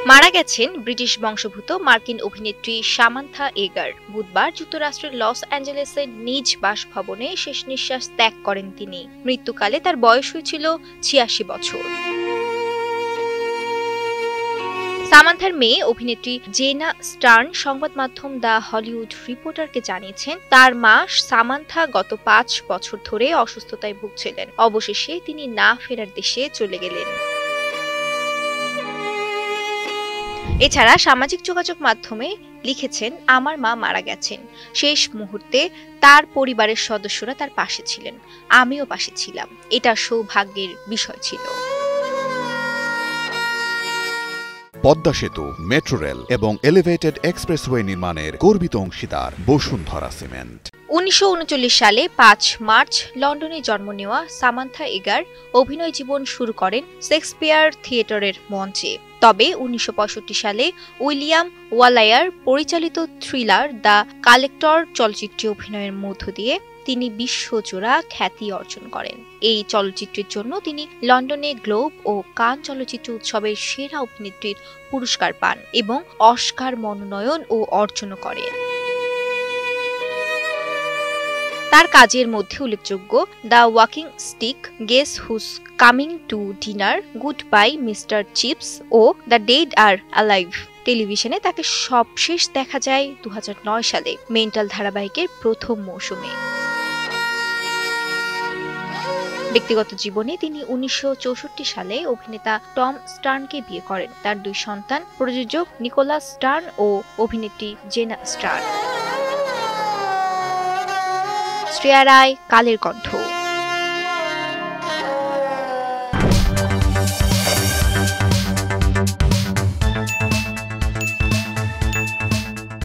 মারা গেছেন ব্রিটিশ বংশোদ্ভূত মার্কিন অভিনেত্রী সামান্থা এগার। বুধবার যুক্তরাষ্ট্রের লস অ্যাঞ্জেলেসের নিজ বাসভবনে শেষ নিঃশ্বাস ত্যাগ করেন তিনি। মৃত্যুকালে তার বয়স হয়েছিল ৮৬ বছর। সামান্থার মেয়ে অভিনেত্রী জেনা স্টার্ন সংবাদ মাধ্যম দ্য হলিউড রিপোর্টারকে জানিয়েছেন, তার মা সামান্থা গত ৫ বছর ধরে অসুস্থতায় ভুগছিলেন। অবশেষে তিনি না ফেরার দেশে চলে গেলেন। এছাড়া সামাজিক যোগাযোগ মাধ্যমে লিখেছেন, আমার মা মারা গেছেন। শেষ মুহূর্তে তার পরিবারের সদস্যরা তার পাশে ছিলেন, আমিও পাশে ছিলাম। এটা সৌভাগ্যের বিষয় ছিল। পদ্মা সেতু, মেট্রো রেল এবং এলিভেটেড এক্সপ্রেসওয়ে নির্মাণের গর্বিত অংশীদার বসুন্ধরা সিমেন্ট। ১৯৩৯ সালে ৫ মার্চ লন্ডনে জন্ম নেওয়া সামান্থা এগার অভিনয় জীবন শুরু করেন শেক্সপিয়ার থিয়েটারের মঞ্চে। তবে ১৯৬৫ সালে উইলিয়াম ওয়ালায়ার পরিচালিত থ্রিলার দ্য কালেক্টর চলচ্চিত্রে অভিনয়ের মধ্য দিয়ে তিনি বিশ্বজোড়া খ্যাতি অর্জন করেন। এই চলচ্চিত্রের জন্য তিনি লন্ডনে গ্লোব ও কান চলচ্চিত্র উৎসবের সেরা অভিনেত্রীর পুরস্কার পান এবং অস্কার মনোনয়ন ও অর্জন করেন। তার কাজের মধ্যে উল্লেখযোগ্য the walking stick, guess who's coming to dinner, good bye mister chips ও দ্য ডেড আর অ্যালাইভ। টেলিভিশনে তাকে সবশেষ দেখা যায় ২০০৯ সালে মেন্টাল ধারাবাহিকের প্রথম মৌসুমে। ব্যক্তিগত জীবনে তিনি ১৯৬৪ সালে অভিনেতা টম স্টার্নকে বিয়ে করেন। তার ২ সন্তান প্রযোজক নিকোলাস স্টার্ন ও অভিনেত্রী জেনা স্টার্ন। শ্রেয়া রায়, কালের কণ্ঠ।